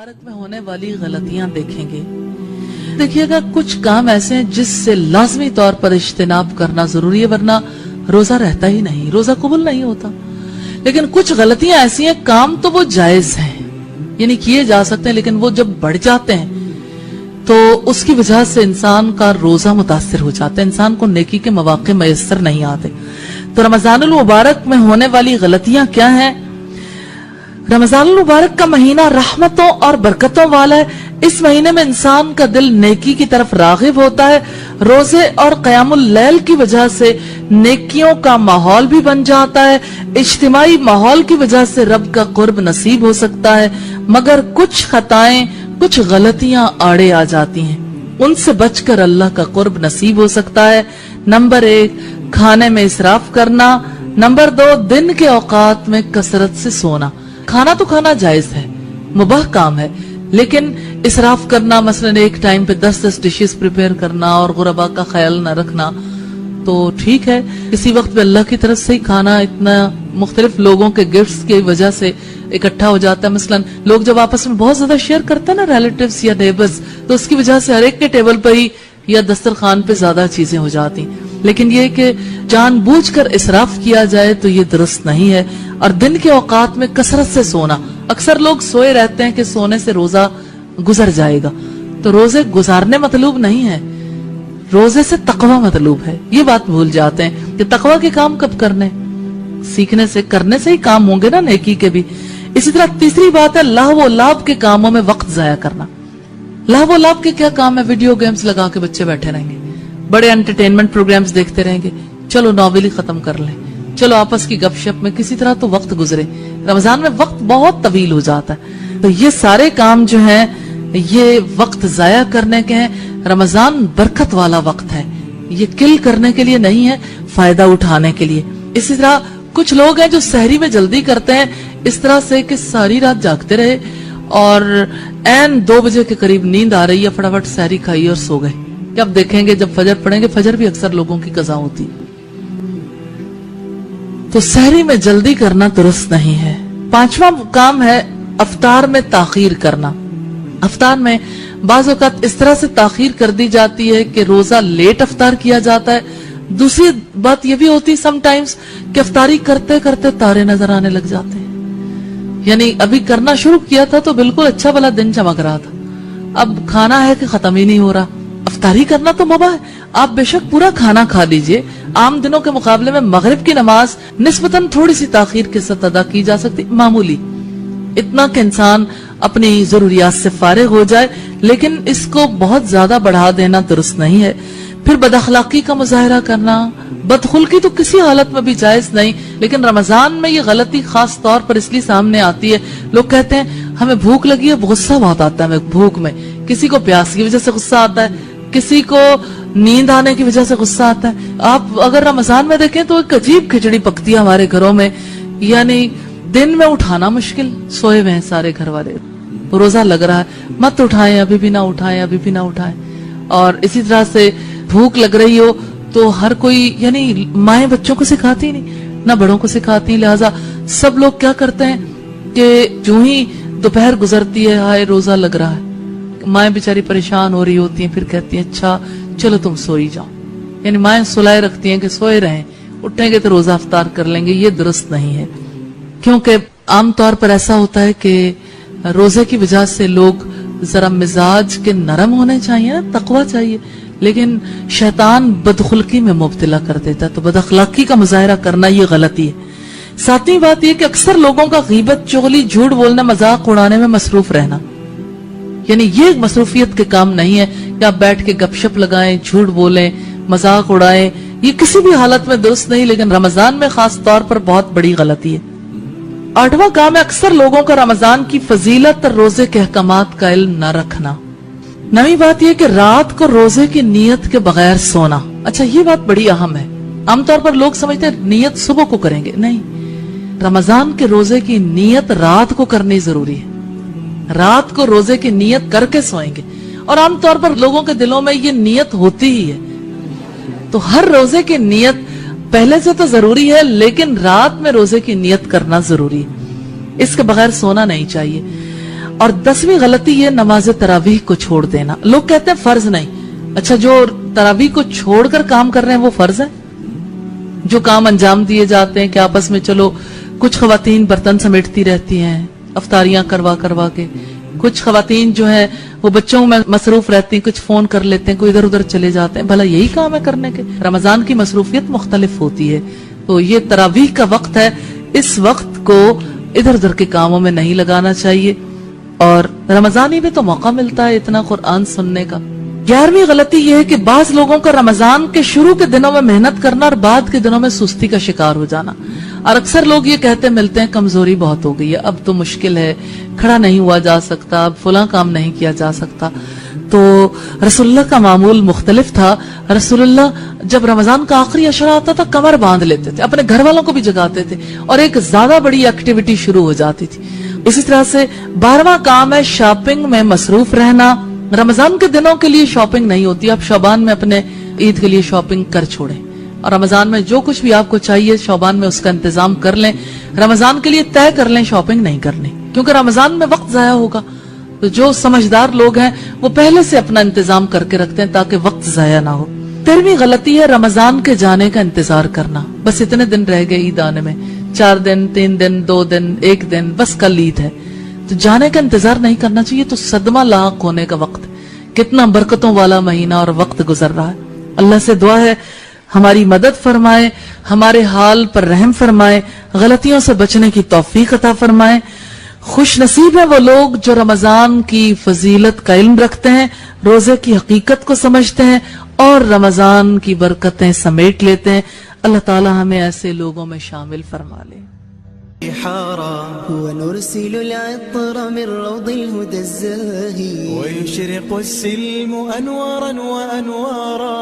मुबारक में होने वाली गलतियां देखेंगे। देखिएगा कुछ काम ऐसे हैं जिससे लाजमी तौर पर इज्तिनाब करना जरूरी है, वरना रोजा रहता ही नहीं, रोजा कबूल नहीं होता। लेकिन कुछ गलतियां ऐसी हैं, काम तो वो जायज हैं, यानी किए जा सकते हैं, लेकिन वो जब बढ़ जाते हैं तो उसकी वजह से इंसान का रोजा मुतासिर हो जाता है, इंसान को नेकी के मौके मयसर नहीं आते। तो रमजानुल मुबारक में होने वाली गलतियां क्या हैं? रमजानुल मुबारक का महीना रहमतों और बरकतों वाला है। इस महीने में इंसान का दिल नेकी की तरफ रागिब होता है। रोजे और क़यामुल लैल की वजह से नेकियों का माहौल भी बन जाता है। इज्तिमाई माहौल की वजह से रब का कुर्ब नसीब हो सकता है, मगर कुछ खताएं, कुछ गलतियां आड़े आ जाती हैं, उनसे बचकर अल्लाह का कुर्ब नसीब हो सकता है। नंबर 1, खाने में इसराफ करना। नंबर 2, दिन के औकात में कसरत से सोना। खाना तो खाना जायज है, मुबाह काम है, लेकिन इसराफ करना, मसलन एक टाइम पे 10-10 डिशेस प्रिपेयर करना और गुरबा का ख्याल न रखना तो ठीक है। इसी वक्त पे अल्लाह की तरफ से ही खाना इतना मुख्तलिफ लोगों के गिफ्ट्स की वजह से इकट्ठा हो जाता है। मसलन लोग जब आपस में बहुत ज्यादा शेयर करते हैं ना, रिलेटिव्स या नेबर्स, तो उसकी वजह से हर एक के टेबल पर ही या दस्तरखान पे ज्यादा चीजें हो जाती। लेकिन ये कि जानबूझकर इसराफ किया जाए तो ये दुरुस्त नहीं है। और दिन के औकात में कसरत से सोना। अक्सर लोग सोए रहते हैं कि सोने से रोजा गुजर जाएगा, तो रोजे गुजारने मतलूब नहीं है, रोजे से तकवा मतलूब है। ये बात भूल जाते हैं कि तकवा के काम कब करने, सीखने से, करने से ही काम होंगे ना नेकी के भी। इसी तरह तीसरी बात है लाभ व लाभ के कामों में वक्त जाया करना। लाभ व लाभ के क्या काम है? वीडियो गेम्स लगा के बच्चे बैठे रहेंगे, बड़े एंटरटेनमेंट प्रोग्राम्स देखते रहेंगे, चलो नॉवेल ही खत्म कर लें, चलो आपस की गपशप में किसी तरह तो वक्त गुजरे। रमजान में वक्त बहुत तवील हो जाता है, तो ये सारे काम जो हैं ये वक्त जाया करने के हैं। रमजान बरकत वाला वक्त है, ये किल करने के लिए नहीं है, फायदा उठाने के लिए। इसी तरह कुछ लोग हैं जो सहरी में जल्दी करते हैं, इस तरह से कि सारी रात जागते रहे और ऐन 2 बजे के करीब नींद आ रही है, फटाफट सहरी खाई और सो गए। जब देखेंगे जब फजर पड़ेंगे, फजर भी अक्सर लोगों की कज़ा होती, तो सहरी में जल्दी करना दुरुस्त नहीं है। 5वां काम है अफ्तार में ताखीर करना। अफ्तार में बाज़ औक़ात इस तरह से ताखीर कर दी जाती है कि रोजा लेट अफ्तार किया जाता है। दूसरी बात यह भी होती है समटाइम्स कि अफ्तारी करते करते तारे नजर आने लग जाते हैं, यानी अभी करना शुरू किया था तो बिल्कुल अच्छा भला दिन चमक रहा था, अब खाना है कि खत्म ही नहीं हो रहा। अफ्तारी करना तो मुबाह है, आप बेशक पूरा खाना खा लीजिए। आम दिनों के मुकाबले में मगरिब की नमाज निस्बतन थोड़ी सी ताखीर के साथ अदा की जा सकती, मामूली, इतना कि इंसान अपनी जरूरियात से फारिग हो जाए, लेकिन इसको बहुत ज्यादा बढ़ा देना दुरुस्त नहीं है। फिर बदअखलाकी का मुजाहरा करना, बदखुल्की तो किसी हालत में भी जायज नहीं, लेकिन रमजान में ये गलती खास तौर पर इसलिए सामने आती है। लोग कहते हैं हमें भूख लगी है, गुस्सा बहुत आता है हमें भूख में, किसी को प्यास की वजह से गुस्सा आता है, किसी को नींद आने की वजह से गुस्सा आता है। आप अगर रमजान में देखें तो एक अजीब खिचड़ी पकती है हमारे घरों में, यानी दिन में उठाना मुश्किल, सोए हुए हैं सारे घर वाले, रोजा लग रहा है, मत उठाएं, अभी भी ना उठाएं, अभी भी ना उठाएं। और इसी तरह से भूख लग रही हो तो हर कोई, यानी माएं बच्चों को सिखाती नहीं, ना बड़ों को सिखाती, लिहाजा सब लोग क्या करते हैं कि जो ही दोपहर गुजरती है, हाय रोजा लग रहा है, माएं बेचारी परेशान हो रही होती हैं, फिर कहती हैं अच्छा चलो तुम सोई जाओ, यानी माएं सुलाए रखती हैं कि सोए रहें, उठेंगे तो रोजा अफ्तार कर लेंगे। ये दुरुस्त नहीं है, क्योंकि आमतौर पर ऐसा होता है कि रोजे की वजह से लोग जरा मिजाज के नरम होने चाहिए ना, तकवा चाहिए, लेकिन शैतान बदखुल्की में मुब्तला कर देता है, तो बदअखलाकी का मुजाहरा करना ये गलती है। 7वीं बात यह कि अक्सर लोगों का गीबत, चुगली, झूठ बोलना, मजाक उड़ाने में मसरूफ रहना, यानी ये मसरूफियत के काम नहीं है कि आप बैठ के गपशप लगाएं, झूठ बोलें, मजाक उड़ाएं, ये किसी भी हालत में दुरुस्त नहीं, लेकिन रमजान में खास तौर पर बहुत बड़ी गलती है। 8वां काम है अक्सर लोगों का रमजान की फजीलत और रोजे के अहकामात का इल्म न रखना। 9वीं बात यह कि रात को रोजे की नीयत के बगैर सोना। अच्छा, ये बात बड़ी अहम है। आमतौर पर लोग समझते हैं नीयत सुबह को करेंगे, नहीं, रमजान के रोजे की नीयत रात को करनी जरूरी है। रात को रोजे की नीयत करके सोएंगे, और आमतौर पर लोगों के दिलों में ये नीयत होती ही है, तो हर रोजे की नीयत पहले से तो जरूरी है, लेकिन रात में रोजे की नीयत करना जरूरी है, इसके बगैर सोना नहीं चाहिए। اور 10ਵੀं غلطی یہ نماز تراویح کو چھوڑ دینا. لوگ کہتے ہیں فرض نہیں. اچھا جو تراویح کو چھوڑ کر کام کر رہے ہیں وہ فرض ہے؟ جو کام انجام دیے جاتے ہیں کہ آپس میں چلو کچھ خواتین برتن سمیٹتی رہتی ہیں افطاریاں کروا کے, کچھ خواتین جو ہیں وہ بچوں میں مصروف رہتی ہیں, کچھ فون کر لیتے ہیں, کوئی ادھر ادھر چلے جاتے ہیں, بھلا یہی کام ہے کرنے کے؟ رمضان کی مصروفیت مختلف ہوتی ہے. تو یہ تراویح کا وقت ہے, اس وقت کو ادھر ادھر کے کاموں میں نہیں لگانا چاہیے. اور رمضان ہی میں تو موقع ملتا ہے اتنا قرآن سننے کا. 11ویں غلطی یہ ہے کہ بعض لوگوں کا رمضان کے شروع کے دنوں میں محنت کرنا اور بعد کے دنوں میں سستی کا شکار ہو جانا. اور اکثر لوگ یہ کہتے ملتے ہیں کمزوری بہت ہو گئی ہے, اب تو مشکل ہے, کھڑا نہیں ہوا جا سکتا, اب فلاں کام نہیں کیا جا سکتا. تو رسول اللہ کا معمول مختلف تھا. رسول اللہ جب رمضان کا آخری عشرہ آتا تھا کمر باندھ لیتے تھے, اپنے گھر والوں کو بھی جگاتے تھے اور ایک زیادہ بڑی ایکٹیویٹی شروع ہو جاتی تھی. اسی طرح سے 12واں کام ہے شاپنگ میں مصروف رہنا. رمضان کے دنوں کے لیے شاپنگ نہیں ہوتی, آپ شعبان میں اپنے عید کے لیے شاپنگ کر چھوڑیں, اور رمضان میں جو کچھ بھی آپ کو چاہیے شعبان میں اس کا انتظام کر لیں. رمضان کے لیے طے کر لیں شاپنگ نہیں کرنے, کیونکہ رمضان میں وقت ضائع ہوگا. تو جو سمجھدار لوگ ہیں وہ پہلے سے اپنا انتظام کر کے رکھتے ہیں تاکہ وقت ضائع نہ ہو. 13ویں غلطی ہے رمضان کے جانے کا انتظار کرنا. بس اتنے دن رہ گئے عید آنے میں, 4 دن, 3 دن, 2 دن, 1 دن, بس کل عید ہے. تو جانے کا انتظار نہیں کرنا چاہیے. تو صدمہ لاحق ہونے کا وقت, کتنا برکتوں والا مہینہ اور وقت گزر رہا ہے. اللہ سے دعا ہے ہماری مدد فرمائے, ہمارے حال پر رحم فرمائے, غلطیوں سے بچنے کی توفیق عطا فرمائے. خوش نصیب ہیں وہ لوگ جو رمضان کی فضیلت کا علم رکھتے ہیں, روزے کی حقیقت کو سمجھتے ہیں اور رمضان کی برکتیں سمیٹ لیتے ہیں. اللہ تعالی ہمیں ایسے لوگوں میں شامل فرما لے. ونرسل العطر من روض الهدى الزاهي ويشرق السلم أنوارا وأنوارا.